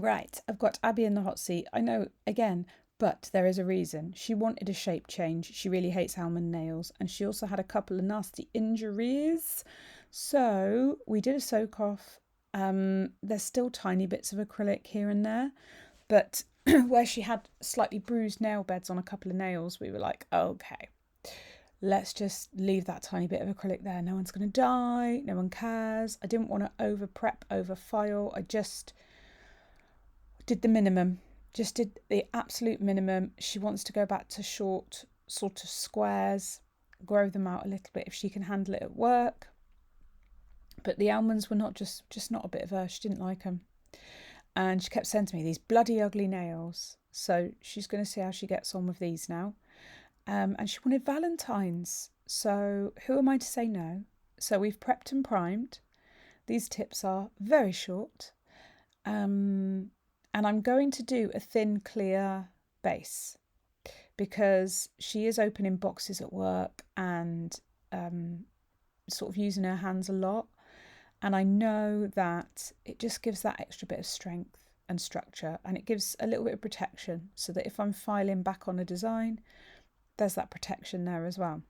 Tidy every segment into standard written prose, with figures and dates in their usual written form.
Right, I've got Abby in the hot seat. I know, again, but there is a reason. She wanted a shape change. She really hates almond nails. And she also had a couple of nasty injuries. So we did a soak off. There's still tiny bits of acrylic here and there. But where she had slightly bruised nail beds on a couple of nails, we were like, okay, let's just leave that tiny bit of acrylic there. No one's going to die. No one cares. I didn't want to over prep, over file. I just did the minimum. Just did the absolute minimum. She wants to go back to short sort of squares, grow them out a little bit if she can handle it at work. But the almonds were not just not a bit of her. She didn't like them. And she kept saying to me, these bloody ugly nails. So she's going to see how she gets on with these now. And she wanted Valentines. So who am I to say no? So we've prepped and primed. These tips are very short. And I'm going to do a thin, clear base because she is opening boxes at work and sort of using her hands a lot. And I know that it just gives that extra bit of strength and structure, and it gives a little bit of protection so that if I'm filing back on a design, there's that protection there as well.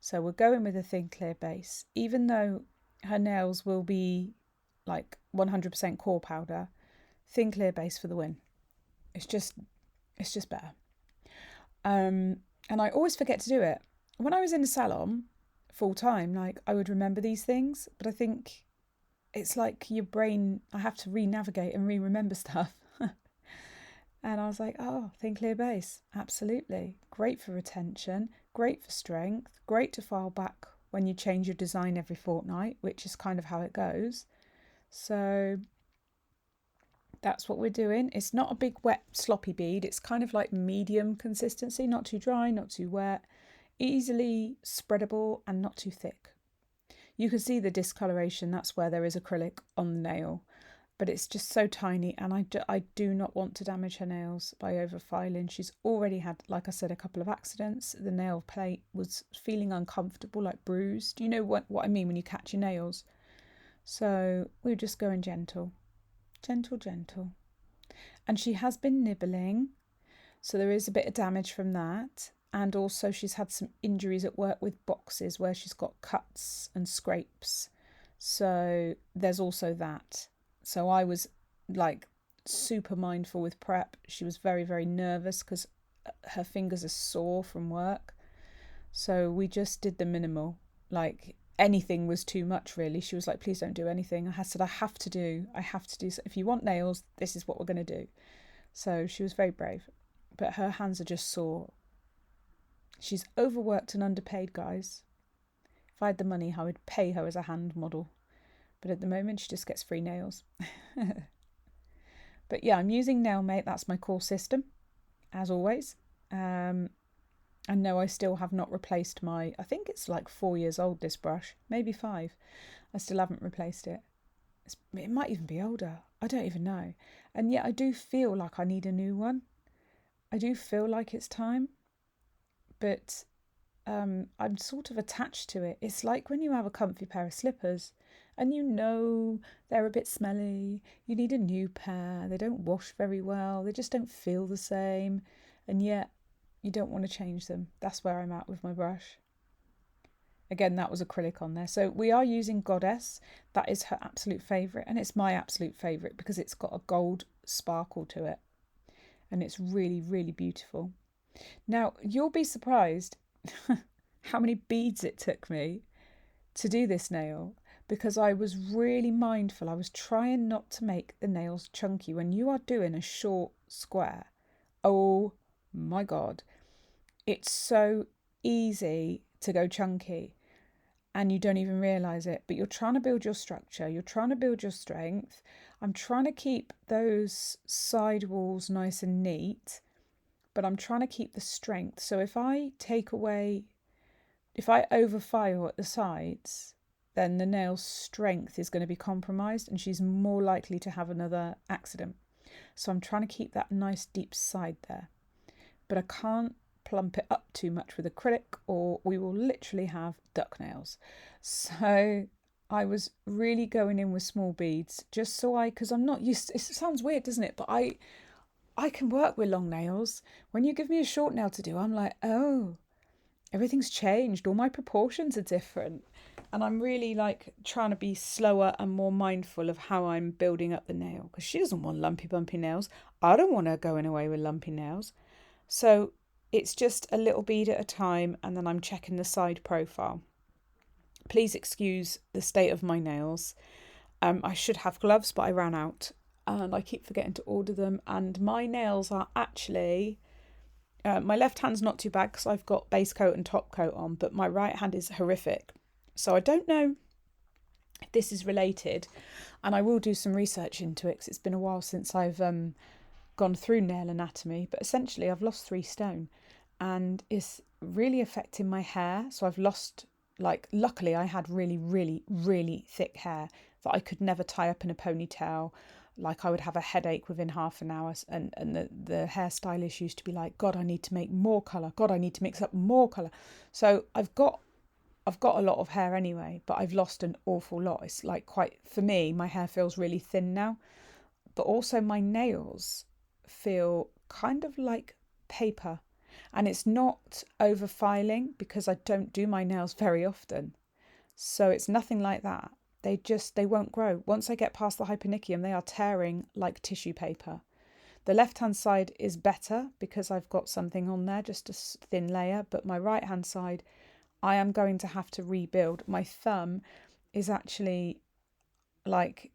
So we're going with a thin, clear base, even though her nails will be like 100% core powder. Thin, clear base for the win. It's just better. And I always forget to do it. When I was in the salon full time, like I would remember these things, but I think it's like your brain, I have to re-navigate and re-remember stuff. And I was like, oh, thin, clear base. Absolutely. Great for retention, great for strength, great to file back when you change your design every fortnight, which is kind of how it goes. So that's what we're doing. It's not a big wet sloppy bead. It's kind of like medium consistency, not too dry, not too wet, easily spreadable and not too thick. You can see the discoloration. That's where there is acrylic on the nail, but it's just so tiny, and I do not want to damage her nails by over filing. She's already had, like I said, a couple of accidents. The nail plate was feeling uncomfortable, like bruised. You know what I mean when you catch your nails. So we're just going gentle. Gentle. And she has been nibbling, so there is a bit of damage from that. And also she's had some injuries at work with boxes where she's got cuts and scrapes. So there's also that. So I was like super mindful with prep. She was very, very nervous because her fingers are sore from work. So we just did the minimal. Like anything was too much, really. She was like, please don't do anything. I said, I have to do. If you want nails, this is what we're going to do. So she was very brave. But her hands are just sore. She's overworked and underpaid, guys. If I had the money, I would pay her as a hand model. But at the moment, she just gets free nails. But yeah, I'm using Nailmate. That's my core system, as always. And no, I still have not replaced I think it's like 4 years old, this brush. Maybe 5. I still haven't replaced it. It might even be older. I don't even know. And yet I do feel like I need a new one. I do feel like it's time. But I'm sort of attached to it. It's like when you have a comfy pair of slippers and you know they're a bit smelly, you need a new pair, they don't wash very well, they just don't feel the same, and yet you don't want to change them. That's where I'm at with my brush. Again, that was acrylic on there. So we are using Godess. That is her absolute favourite, and it's my absolute favourite because it's got a gold sparkle to it, and it's really, really beautiful. Now, you'll be surprised how many beads it took me to do this nail, because I was really mindful. I was trying not to make the nails chunky. When you are doing a short square, oh my God, it's so easy to go chunky and you don't even realise it. But you're trying to build your structure, you're trying to build your strength. I'm trying to keep those side walls nice and neat, but I'm trying to keep the strength. So if I overfile at the sides, then the nail's strength is going to be compromised and she's more likely to have another accident. So I'm trying to keep that nice deep side there. But I can't plump it up too much with acrylic or we will literally have duck nails. So I was really going in with small beads just so because I'm not used to, it sounds weird, doesn't it? But I can work with long nails. When you give me a short nail to do, I'm like, oh, everything's changed. All my proportions are different. And I'm really like trying to be slower and more mindful of how I'm building up the nail because she doesn't want lumpy, bumpy nails. I don't want her going away with lumpy nails. So it's just a little bead at a time, and then I'm checking the side profile. Please excuse the state of my nails. I should have gloves, but I ran out and I keep forgetting to order them. And my nails are actually, my left hand's not too bad because I've got base coat and top coat on, but my right hand is horrific. So I don't know if this is related, and I will do some research into it because it's been a while since I've gone through nail anatomy. But essentially, I've lost 3 stone, and it's really affecting my hair. So I've lost, like, luckily I had really, really, really thick hair that I could never tie up in a ponytail. Like, I would have a headache within half an hour, and the hairstylist used to be like, God, I need to make more colour. God, I need to mix up more colour. So I've got a lot of hair anyway, but I've lost an awful lot. It's like quite, for me, my hair feels really thin now. But also my nails feel kind of like paper. And it's not over filing because I don't do my nails very often. So it's nothing like that. They won't grow. Once I get past the hyponychium, they are tearing like tissue paper. The left-hand side is better because I've got something on there, just a thin layer. But my right-hand side, I am going to have to rebuild. My thumb is actually like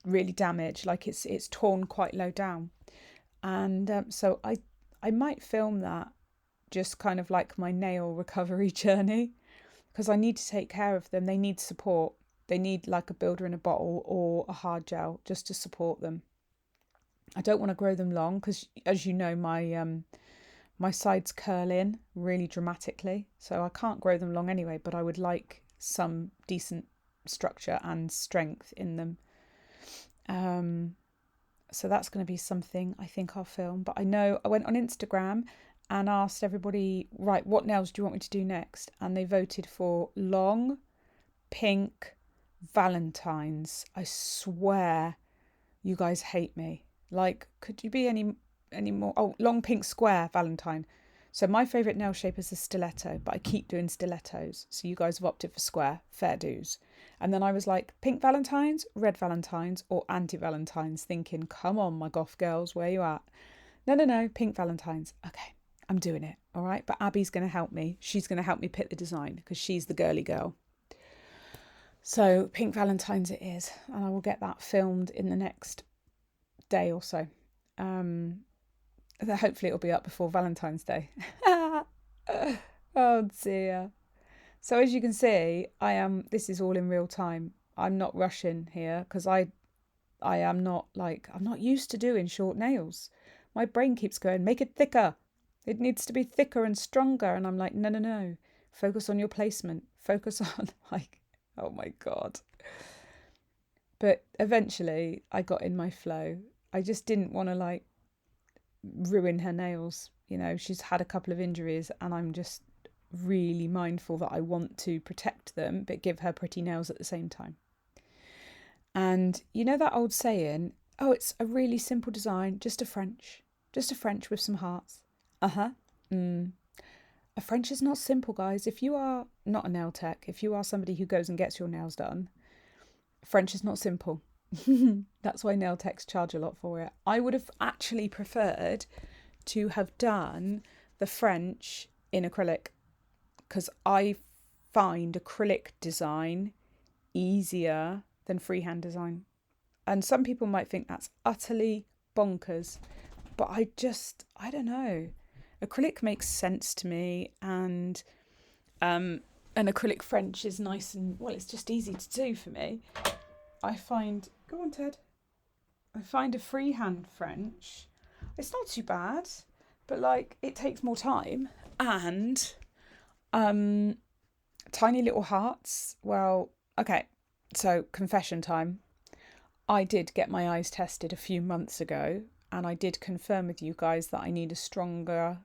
really damaged, like it's torn quite low down. And so I might film that, just kind of like my nail recovery journey, because I need to take care of them. They need support. They need like a builder in a bottle or a hard gel just to support them. I don't want to grow them long because, as you know, my sides curl in really dramatically, so I can't grow them long anyway, but I would like some decent structure and strength in them. So that's going to be something I think I'll film. But I know I went on Instagram and asked everybody, right, what nails do you want me to do next? And they voted for long, pink, Valentines. I swear you guys hate me. Like, could you be any more? Oh, long pink square Valentine. So my favourite nail shape is a stiletto, but I keep doing stilettos. So you guys have opted for square, fair dues. And then I was like, pink Valentines, red Valentines, or anti-Valentines, thinking, come on, my goth girls, where you at? No, pink Valentines. Okay, I'm doing it, all right? But Abby's going to help me. She's going to help me pick the design because she's the girly girl. So pink Valentines it is, and I will get that filmed in the next day or so. Hopefully it'll be up before Valentine's Day. Oh dear. So as you can see, this is all in real time. I'm not rushing here because I'm not used to doing short nails. My brain keeps going, make it thicker. It needs to be thicker and stronger. And I'm like, no. Focus on your placement. Focus on oh my God. But eventually I got in my flow. I just didn't want to ruin her nails. You know, she's had a couple of injuries and I'm just really mindful that I want to protect them but give her pretty nails at the same time. And you know that old saying, oh, it's a really simple design, just a French with some hearts. A French is not simple, guys. If you are not a nail tech, if you are somebody who goes and gets your nails done, French is not simple. That's why nail techs charge a lot for it. I would have actually preferred to have done the French in acrylic because I find acrylic design easier than freehand design. And some people might think that's utterly bonkers, but I don't know. Acrylic makes sense to me, and an acrylic French is nice and, well, it's just easy to do for me. I find, go on Ted, I find a freehand French, it's not too bad, but it takes more time, and tiny little hearts. Well, okay, so confession time. I did get my eyes tested a few months ago, and I did confirm with you guys that I need a stronger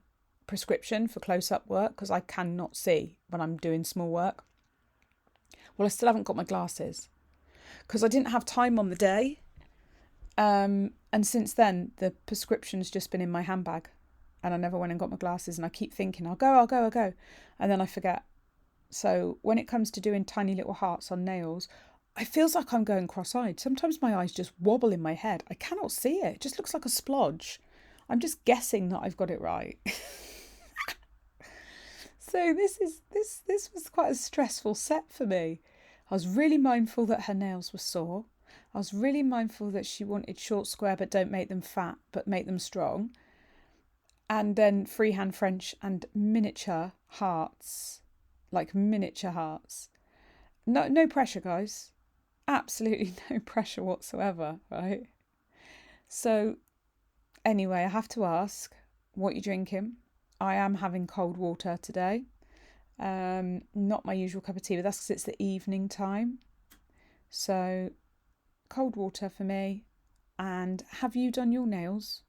prescription for close-up work because I cannot see when I'm doing small work. Well, I still haven't got my glasses because I didn't have time on the day. And since then, the prescription's just been in my handbag and I never went and got my glasses. And I keep thinking, I'll go. And then I forget. So when it comes to doing tiny little hearts on nails, it feels like I'm going cross-eyed. Sometimes my eyes just wobble in my head. I cannot see it. It just looks like a splodge. I'm just guessing that I've got it right. So this was quite a stressful set for me. I was really mindful that her nails were sore. I was really mindful that she wanted short, square, but don't make them fat, but make them strong. And then freehand French and miniature hearts, like miniature hearts. No pressure, guys. Absolutely no pressure whatsoever, right? So anyway, I have to ask, what you drinking? I am having cold water today. Not my usual cup of tea, but that's because it's the evening time. So cold water for me. And have you done your nails?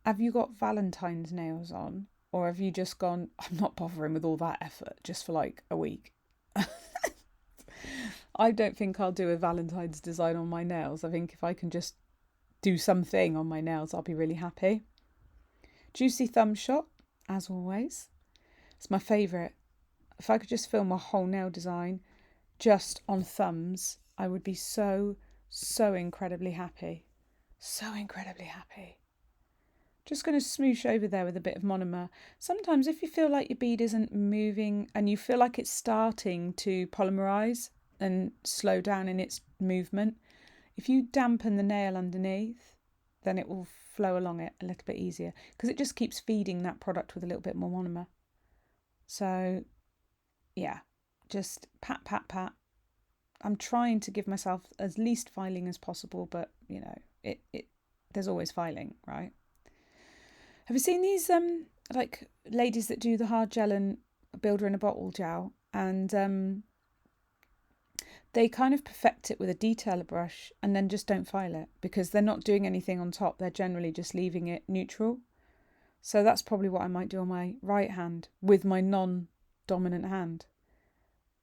Have you got Valentine's nails on? Or have you just gone, I'm not bothering with all that effort just for like a week? I don't think I'll do a Valentine's design on my nails. I think if I can just do something on my nails, I'll be really happy. Juicy thumb shot, as always. It's my favourite. If I could just film a whole nail design just on thumbs, I would be so incredibly happy. So incredibly happy. Just going to smoosh over there with a bit of monomer. Sometimes if you feel like your bead isn't moving and you feel like it's starting to polymerise and slow down in its movement, if you dampen the nail underneath, then it will flow along it a little bit easier because it just keeps feeding that product with a little bit more monomer. So yeah, just pat, pat, pat. I'm trying to give myself as least filing as possible, but you know, there's always filing, right? Have you seen these like ladies that do the hard gel and builder in a bottle gel, and they kind of perfect it with a detailer brush and then just don't file it because they're not doing anything on top. They're generally just leaving it neutral. So that's probably what I might do on my right hand with my non-dominant hand.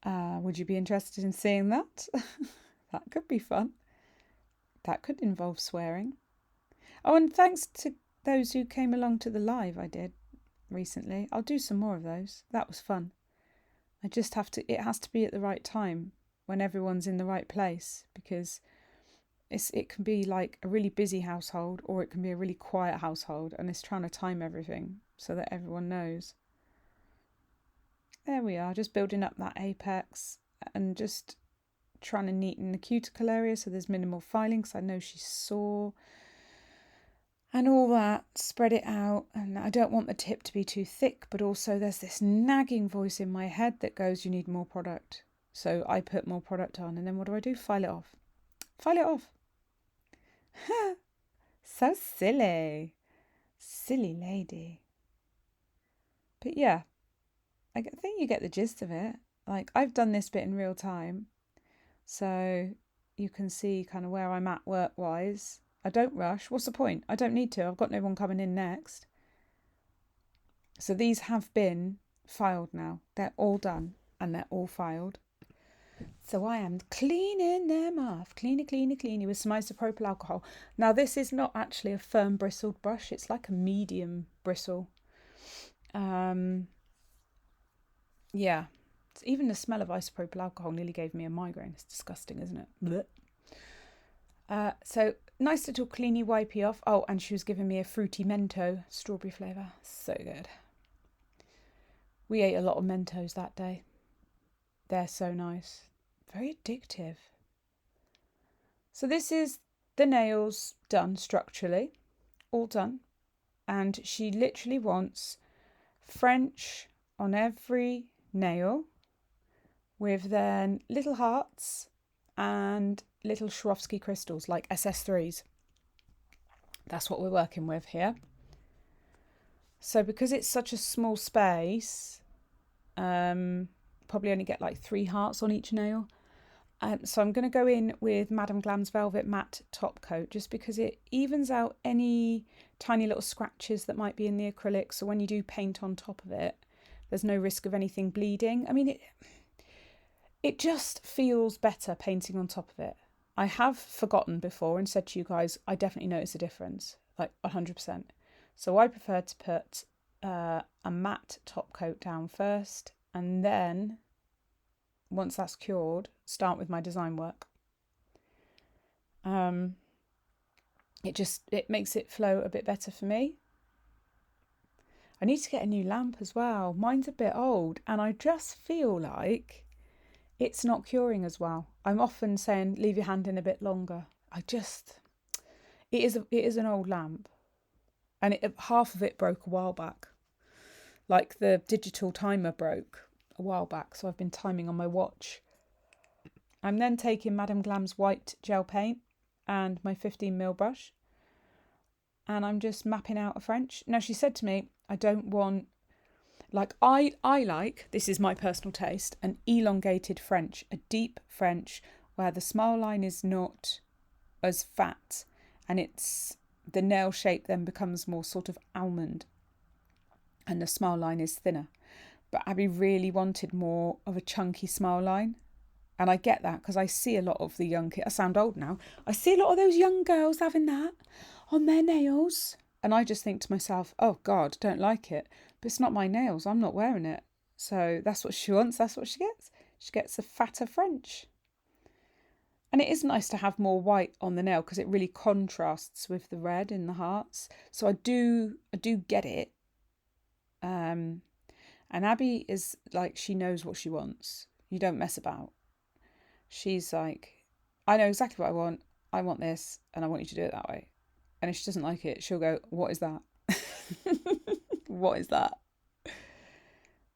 Would you be interested in seeing that? That could be fun. That could involve swearing. Oh, and thanks to those who came along to the live I did recently. I'll do some more of those. That was fun. I just have to, it has to be at the right time when everyone's in the right place, because it can be like a really busy household or it can be a really quiet household, and it's trying to time everything so that everyone knows. There we are, just building up that apex and just trying to neaten the cuticle area so there's minimal filing because I know she's sore. And all that, spread it out. And I don't want the tip to be too thick, but also there's this nagging voice in my head that goes, you need more product. So I put more product on, and then what do? File it off. File it off. So silly. Silly lady. But yeah, I think you get the gist of it. Like, I've done this bit in real time, so you can see kind of where I'm at work-wise. I don't rush. What's the point? I don't need to. I've got no one coming in next. So these have been filed now. They're all done and they're all filed. So I am cleaning them off. Cleany with some isopropyl alcohol. Now this is not actually a firm bristled brush. It's like a medium bristle. Yeah. Even the smell of isopropyl alcohol nearly gave me a migraine. It's disgusting, isn't it? Blech. So nice little cleany wipey off. Oh, and she was giving me a fruity mento strawberry flavour. So good. We ate a lot of Mentos that day. They're so nice. Very addictive. So this is the nails done structurally. All done. And she literally wants French on every nail with then little hearts and little Swarovski crystals like SS3s. That's what we're working with here. So because it's such a small space, probably only get like 3 hearts on each nail. So I'm going to go in with Madame Glam's Velvet Matte Top Coat just because it evens out any tiny little scratches that might be in the acrylic. So when you do paint on top of it, there's no risk of anything bleeding. I mean, It just feels better painting on top of it. I have forgotten before and said to you guys, I definitely notice a difference, like 100%. So I prefer to put a matte top coat down first, and then once that's cured, start with my design work. It makes it flow a bit better for me. I need to get a new lamp as well. Mine's a bit old, and I just feel like it's not curing as well. I'm often saying leave your hand in a bit longer. It is an old lamp, and half of it broke a while back. Like the digital timer broke a while back, so I've been timing on my watch. I'm then taking Madame Glam's white gel paint and my 15mm brush, and I'm just mapping out a French. Now, she said to me, I don't want, like, I like, this is my personal taste, an elongated French, a deep French where the smile line is not as fat, and the nail shape then becomes more sort of almond, and the smile line is thinner. But Abby really wanted more of a chunky smile line. And I get that because I see a lot of the young kids. I sound old now. I see a lot of those young girls having that on their nails. And I just think to myself, oh God, don't like it. But it's not my nails. I'm not wearing it. So that's what she wants. That's what she gets. She gets a fatter French. And it is nice to have more white on the nail because it really contrasts with the red in the hearts. So I do get it. And Abby is like, she knows what she wants. You don't mess about. She's like, I know exactly what I want. I want this, and I want you to do it that way. And if she doesn't like it, she'll go, what is that? What is that?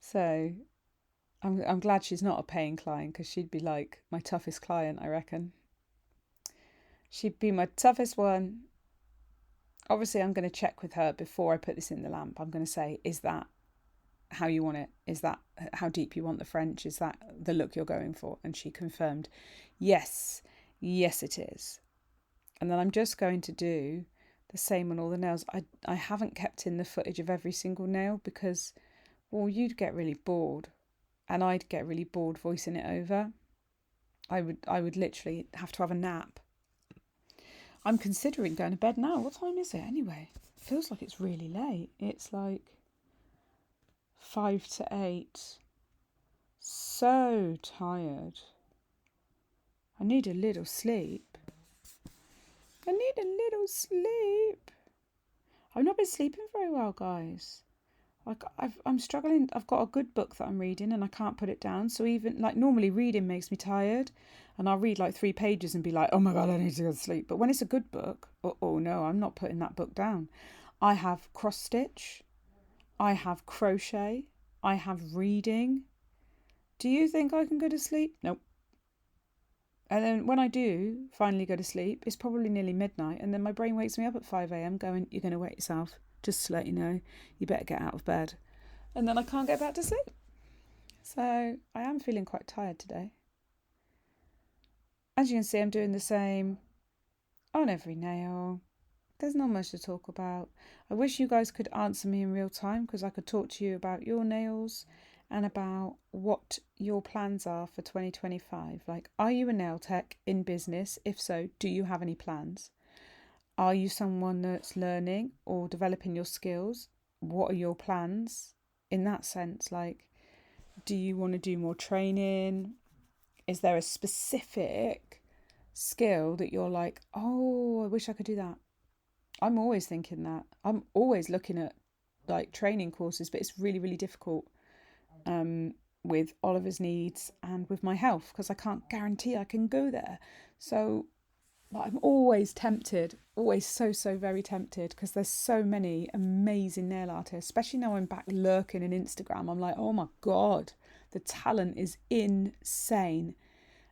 So I'm glad she's not a paying client, because she'd be like my toughest client, I reckon. She'd be my toughest one. Obviously, I'm going to check with her before I put this in the lamp. I'm going to say, is that how you want it? Is that how deep you want the French? Is that the look you're going for? And she confirmed, yes it is. And then I'm just going to do the same on all the nails. I haven't kept in the footage of every single nail because, well, you'd get really bored, and I'd get really bored voicing it over. I would literally have to have a nap. I'm considering going to bed now. What time is it anyway? It feels like it's really late. It's like 5 to 8. So tired. I need a little sleep. I've not been sleeping very well, guys. Like I'm struggling. I've got a good book that I'm reading and I can't put it down. So even like normally reading makes me tired, and I'll read like 3 pages and be like, oh my God, I need to go to sleep. But when it's a good book, oh no, I'm not putting that book down. I have cross stitch. I have crochet. I have reading. Do you think I can go to sleep? Nope. And then when I do finally go to sleep, it's probably nearly midnight, and then my brain wakes me up at 5 a.m. going, you're going to wake yourself. Just to let you know, you better get out of bed. And then I can't get back to sleep. So I am feeling quite tired today. As you can see, I'm doing the same on every nail. There's not much to talk about. I wish you guys could answer me in real time, because I could talk to you about your nails and about what your plans are for 2025. Like, are you a nail tech in business? If so, do you have any plans? Are you someone that's learning or developing your skills? What are your plans in that sense? Like, do you want to do more training? Is there a specific skill that you're like, oh, I wish I could do that? I'm always thinking that. I'm always looking at like training courses, but it's really, really difficult with Oliver's needs and with my health, because I can't guarantee I can go there. So I'm always tempted, always so very tempted, because there's so many amazing nail artists, especially now I'm back lurking in Instagram. I'm like, oh my God, the talent is insane.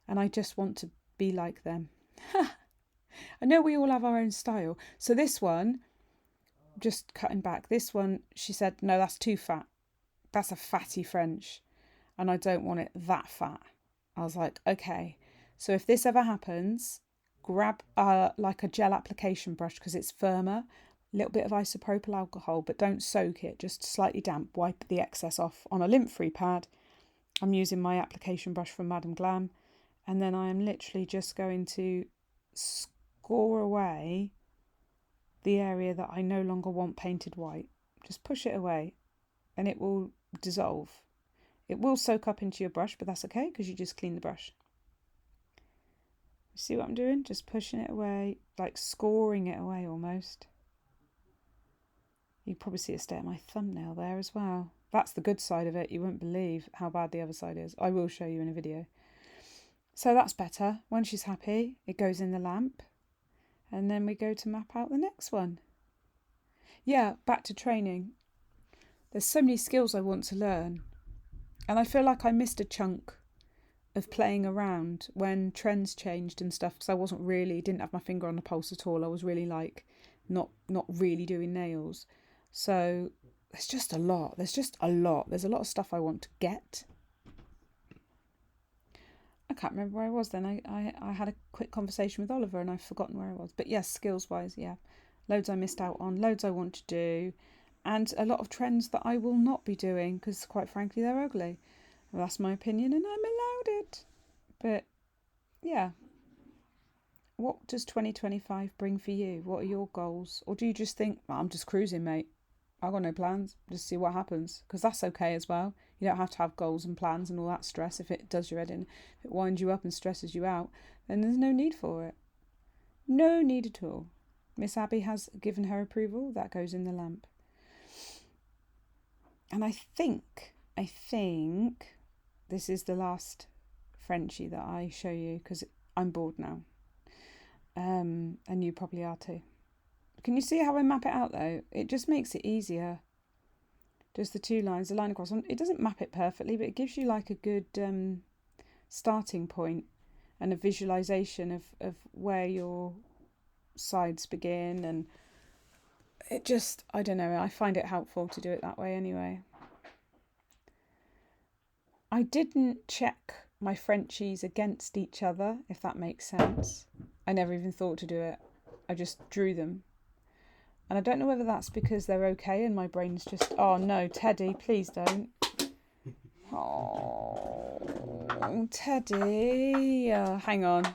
And I just want to be like them. I know we all have our own style. So this one, just cutting back, this one, she said, no, that's too fat. That's a fatty French, and I don't want it that fat. I was like, okay. So if this ever happens, grab like a gel application brush, because it's firmer, a little bit of isopropyl alcohol, but don't soak it, just slightly damp, wipe the excess off on a lint-free pad, I'm using my application brush from Madam Glam, and then I am literally just going to score away the area that I no longer want painted white. Just push it away and it will dissolve. It will soak up into your brush, but that's okay because you just clean the brush. See what I'm doing? Just pushing it away, like scoring it away almost. You can probably see it stay at my thumbnail there as well. That's the good side of it. You wouldn't believe how bad the other side is. I will show you in a video. So that's better. When she's happy, it goes in the lamp. And then we go to map out the next one. Yeah, back to training. There's so many skills I want to learn. And I feel like I missed a chunk of playing around when trends changed and stuff, because didn't have my finger on the pulse at all. I was really like not really doing nails. So there's just a lot. There's a lot of stuff I want to get. I can't remember where I was then. I had a quick conversation with Oliver and I've forgotten where I was. But yes, skills wise, yeah. Loads I missed out on, loads I want to do, and a lot of trends that I will not be doing because quite frankly they're ugly. Well, that's my opinion and I'm allowed it. But yeah. What does 2025 bring for you? What are your goals? Or do you just think, well, I'm just cruising, mate. I've got no plans. Just see what happens. Because that's okay as well. You don't have to have goals and plans and all that stress. If it does your head in, if it winds you up and stresses you out, then there's no need for it. No need at all. Miss Abby has given her approval. That goes in the lamp. And I think this is the last Frenchie that I show you because I'm bored now. And you probably are too. Can you see how I map it out though? It just makes it easier. Just the two lines, the line across. It doesn't map it perfectly, but it gives you like a good starting point and a visualization of where your sides begin. And it just, I don't know, I find it helpful to do it that way anyway. I didn't check my Frenchies against each other, if that makes sense. I never even thought to do it. I just drew them. And I don't know whether that's because they're okay and my brain's just... Oh, no, Teddy, please don't. Oh, Teddy. Hang on.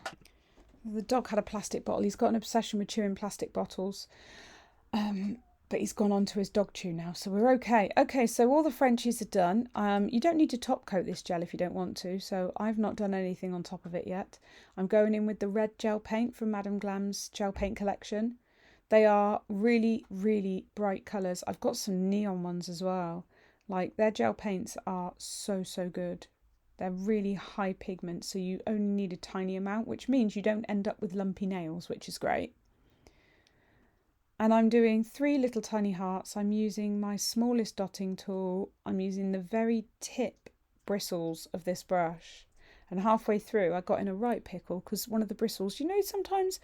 The dog had a plastic bottle. He's got an obsession with chewing plastic bottles. But he's gone on to his dog chew now, so we're okay. Okay, so all the Frenchies are done. You don't need to top coat this gel if you don't want to, so I've not done anything on top of it yet. I'm going in with the red gel paint from Madam Glam's gel paint collection. They are really, really bright colours. I've got some neon ones as well. Like, their gel paints are so good. They're really high pigment, so you only need a tiny amount, which means you don't end up with lumpy nails, which is great. And I'm doing 3 little tiny hearts. I'm using my smallest dotting tool. I'm using the very tip bristles of this brush. And halfway through, I got in a right pickle because one of the bristles, you know, sometimes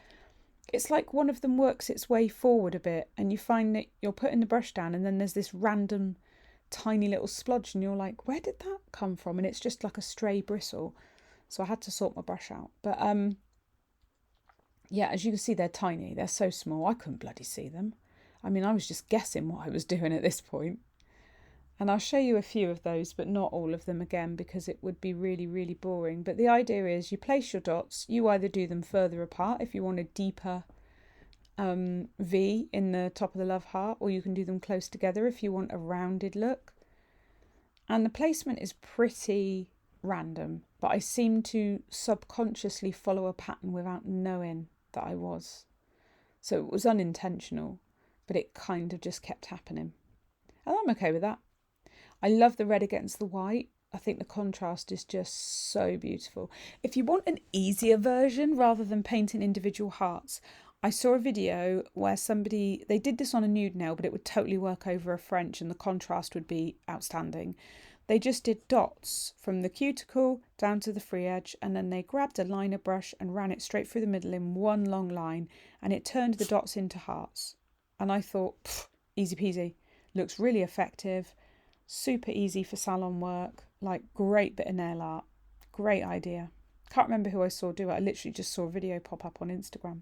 it's like one of them works its way forward a bit and you find that you're putting the brush down and then there's this random tiny little splodge and you're like, where did that come from? And it's just like a stray bristle. So I had to sort my brush out. But yeah, as you can see, they're tiny. They're so small. I couldn't bloody see them. I mean, I was just guessing what I was doing at this point. And I'll show you a few of those, but not all of them again, because it would be really, really boring. But the idea is you place your dots. You either do them further apart if you want a deeper V in the top of the love heart, or you can do them close together if you want a rounded look. And the placement is pretty random, but I seem to subconsciously follow a pattern without knowing that I was. So it was unintentional, but it kind of just kept happening. And I'm okay with that. I love the red against the white. I think the contrast is just so beautiful. If you want an easier version rather than painting individual hearts, I saw a video where they did this on a nude nail, but it would totally work over a French and the contrast would be outstanding. They just did dots from the cuticle down to the free edge, and then they grabbed a liner brush and ran it straight through the middle in one long line, and it turned the dots into hearts. And I thought, easy peasy, looks really effective, super easy for salon work, like great bit of nail art, great idea. Can't remember who I saw do it. I literally just saw a video pop up on Instagram.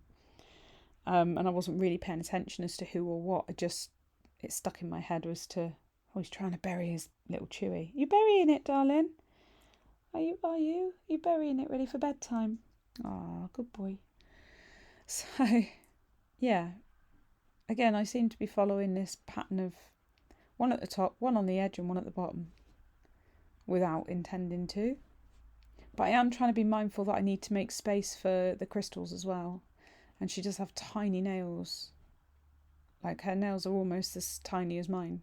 And I wasn't really paying attention as to who or what. It stuck in my head as to, he's trying to bury his little chewy. You burying it, darling? Are you burying it ready for bedtime? Ah, good boy. So, yeah. Again, I seem to be following this pattern of one at the top, one on the edge and one at the bottom without intending to. But I am trying to be mindful that I need to make space for the crystals as well. And she does have tiny nails. Like, her nails are almost as tiny as mine.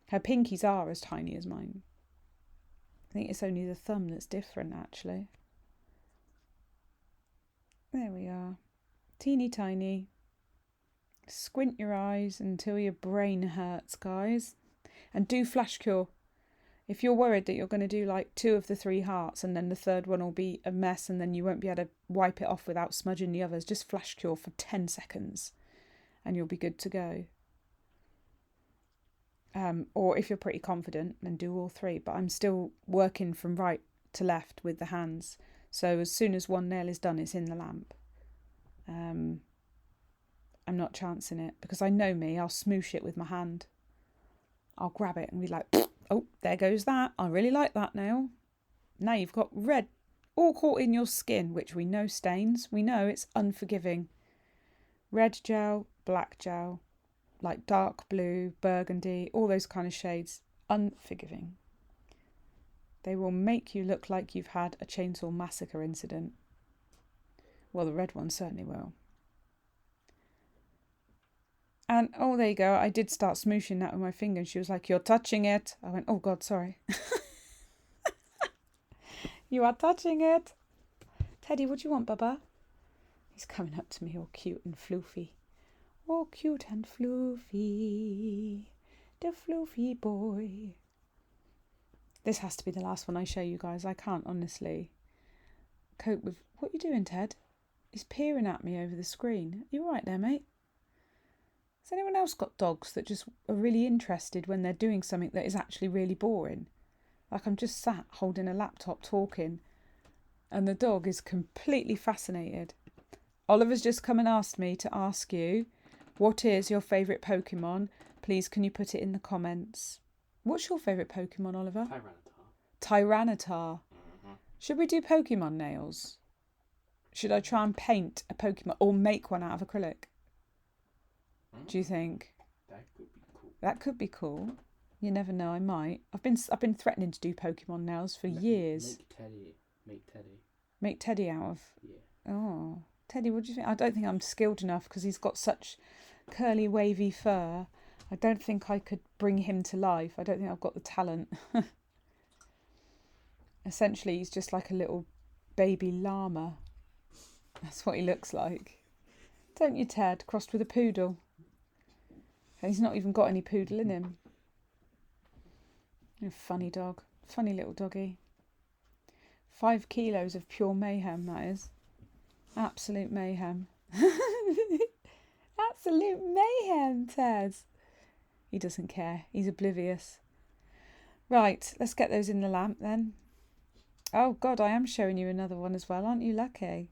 Her pinkies are as tiny as mine. I think it's only the thumb that's different, actually. There we are. Teeny tiny. Squint your eyes until your brain hurts, guys. And do flash cure. If you're worried that you're going to do like 2 of the 3 hearts and then the third one will be a mess and then you won't be able to wipe it off without smudging the others, just flash cure for 10 seconds and you'll be good to go. Or if you're pretty confident, then do all 3. But I'm still working from right to left with the hands. So as soon as one nail is done, it's in the lamp. I'm not chancing it because I know me. I'll smoosh it with my hand. I'll grab it and be like, oh, there goes that. I really like that nail. Now you've got red all caught in your skin, which we know stains. We know it's unforgiving. Red gel, black gel, like dark blue, burgundy, all those kind of shades, unforgiving. They will make you look like you've had a chainsaw massacre incident. Well, the red one certainly will. And, oh, there you go. I did start smooshing that with my finger and she was like, you're touching it. I went, oh, God, sorry. You are touching it. Teddy, what do you want, Bubba? He's coming up to me all cute and floofy. Oh, cute and floofy. The floofy boy. This has to be the last one I show you guys. I can't honestly cope with... What are you doing, Ted? He's peering at me over the screen. You all right there, mate? Has anyone else got dogs that just are really interested when they're doing something that is actually really boring? Like I'm just sat holding a laptop talking and the dog is completely fascinated. Oliver's just come and asked me to ask you, what is your favourite Pokemon? Please can you put it in the comments? What's your favourite Pokemon, Oliver? Tyranitar. Should we do Pokemon nails? Should I try and paint a Pokemon or make one out of acrylic? Do you think? That could be cool. That could be cool. You never know, I might. I've been threatening to do Pokemon nails for years. Make Teddy out of... Yeah. Oh. Teddy, what do you think? I don't think I'm skilled enough because he's got such curly, wavy fur. I don't think I could bring him to life. I don't think I've got the talent. Essentially, he's just like a little baby llama. That's what he looks like. Don't you, Ted? Crossed with a poodle. And he's not even got any poodle in him. A funny dog. Funny little doggy. 5 kilos of pure mayhem, that is. Absolute mayhem. Absolute mayhem, Ted. He doesn't care. He's oblivious. Right, let's get those in the lamp then. Oh, God, I am showing you another one as well. Aren't you lucky?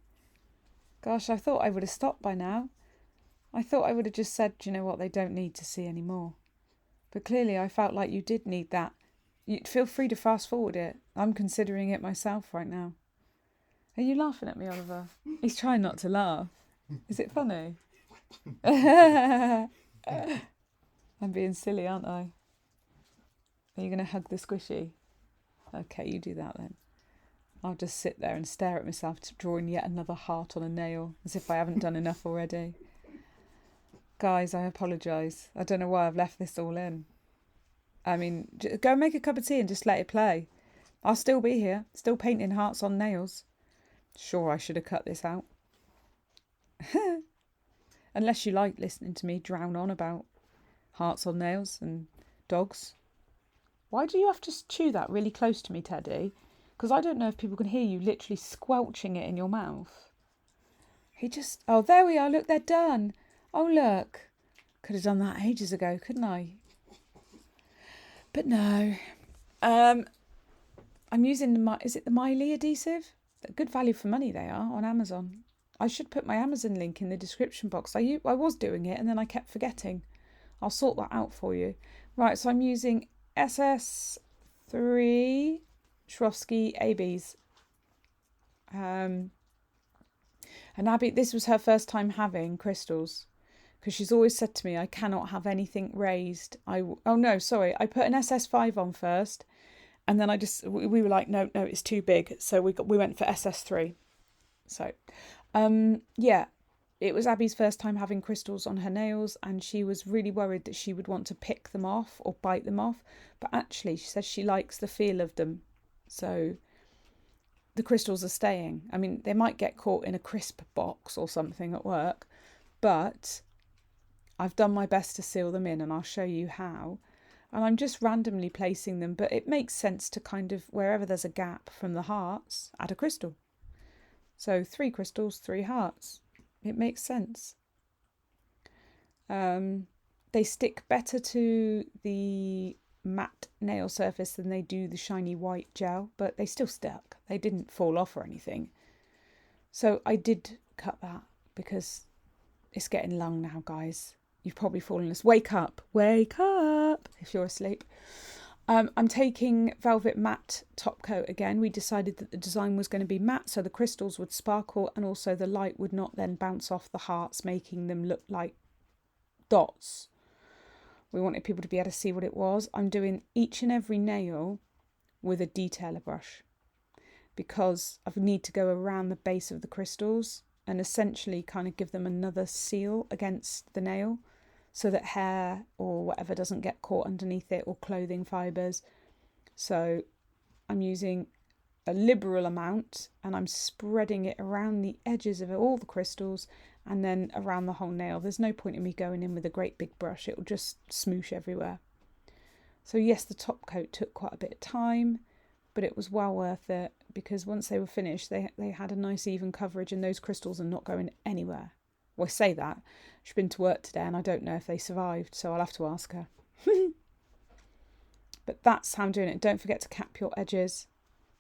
Gosh, I thought I would have stopped by now. I thought I would have just said, do you know what, they don't need to see anymore. But clearly I felt like you did need that. You feel free to fast forward it. I'm considering it myself right now. Are you laughing at me, Oliver? He's trying not to laugh. Is it funny? I'm being silly, aren't I? Are you going to hug the squishy? Okay, you do that then. I'll just sit there and stare at myself drawing yet another heart on a nail, as if I haven't done enough already. Guys, I apologise. I don't know why I've left this all in. I mean, go make a cup of tea and just let it play. I'll still be here, still painting hearts on nails. Sure, I should have cut this out. Unless you like listening to me drown on about hearts on nails and dogs. Why do you have to chew that really close to me, Teddy? Because I don't know if people can hear you literally squelching it in your mouth. He just... Oh, there we are. Look, they're done. Oh, look. Could have done that ages ago, couldn't I? But no. I'm using the... Is it the Miley adhesive? Good value for money they are on Amazon. I should put my Amazon link in the description box. I was doing it and then I kept forgetting. I'll sort that out for you. Right, so I'm using SS3 Swarovski ABs. And Abby, this was her first time having crystals, because she's always said to me, I cannot have anything raised. Oh no, sorry. I put an SS5 on first, and then we were like, no, it's too big. So we went for SS3. So, yeah, it was Abby's first time having crystals on her nails, and she was really worried that she would want to pick them off or bite them off. But actually, she says she likes the feel of them. So the crystals are staying. I mean, they might get caught in a crisp box or something at work, but I've done my best to seal them in, and I'll show you how. And I'm just randomly placing them, but it makes sense to kind of, wherever there's a gap from the hearts, add a crystal. So 3 crystals, 3 hearts. It makes sense. They stick better to the matte nail surface than they do the shiny white gel, but they still stuck. They didn't fall off or anything. So I did cut that because it's getting long now, guys. You've probably fallen asleep. Wake up if you're asleep. I'm taking Velvet Matte Top Coat again. We decided that the design was going to be matte, so the crystals would sparkle, and also the light would not then bounce off the hearts, making them look like dots. We wanted people to be able to see what it was. I'm doing each and every nail with a detailer brush, because I need to go around the base of the crystals and essentially kind of give them another seal against the nail, so that hair or whatever doesn't get caught underneath it, or clothing fibres. So I'm using a liberal amount, and I'm spreading it around the edges of all the crystals and then around the whole nail. There's no point in me going in with a great big brush. It will just smoosh everywhere. So yes, the top coat took quite a bit of time, but it was well worth it, because once they were finished, they had a nice even coverage, and those crystals are not going anywhere. Well, I say that. She's been to work today, and I don't know if they survived, so I'll have to ask her. But that's how I'm doing it. Don't forget to cap your edges.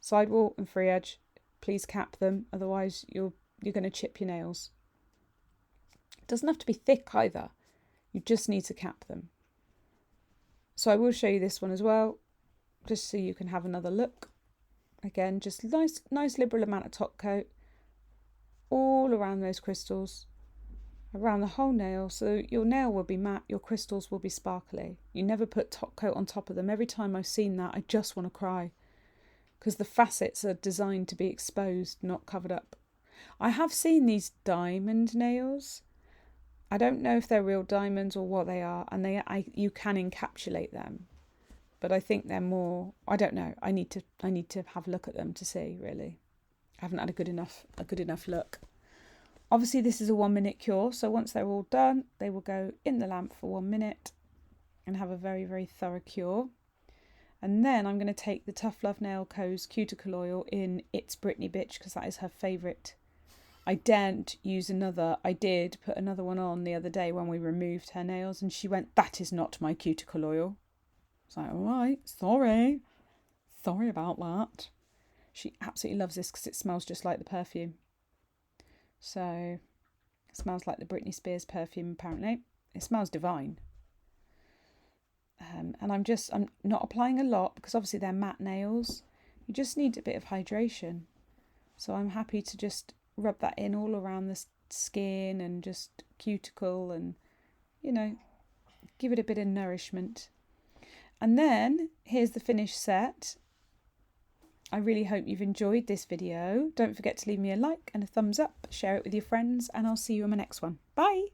Sidewall and free edge. Please cap them, otherwise you're going to chip your nails. It doesn't have to be thick either. You just need to cap them. So I will show you this one as well, just so you can have another look. Again, just nice liberal amount of top coat all around those crystals, around the whole nail, so your nail will be matte, your crystals will be sparkly. You never put top coat on top of them. Every time I've seen that, I just want to cry, because the facets are designed to be exposed, not covered up. I have seen these diamond nails. I don't know if they're real diamonds or what they are, and you can encapsulate them, but I think they're more, I don't know. I need to have a look at them to see, really. I haven't had a good enough look. Obviously, this is a 1 minute cure, so once they're all done, they will go in the lamp for 1 minute and have a very, very thorough cure. And then I'm going to take the Tough Love Nail Co's cuticle oil in It's Britney Bitch, because that is her favourite. I daren't use another. I did put another one on the other day when we removed her nails, and she went, "That is not my cuticle oil." I was like, all right, sorry about that. She absolutely loves this because it smells just like the perfume. So it smells like the Britney Spears perfume, apparently. It smells divine. And I'm not applying a lot, because obviously they're matte nails. You just need a bit of hydration. So I'm happy to just rub that in all around the skin and just cuticle, and, give it a bit of nourishment. And then here's the finished set. I really hope you've enjoyed this video. Don't forget to leave me a like and a thumbs up, share it with your friends, and I'll see you in my next one. Bye!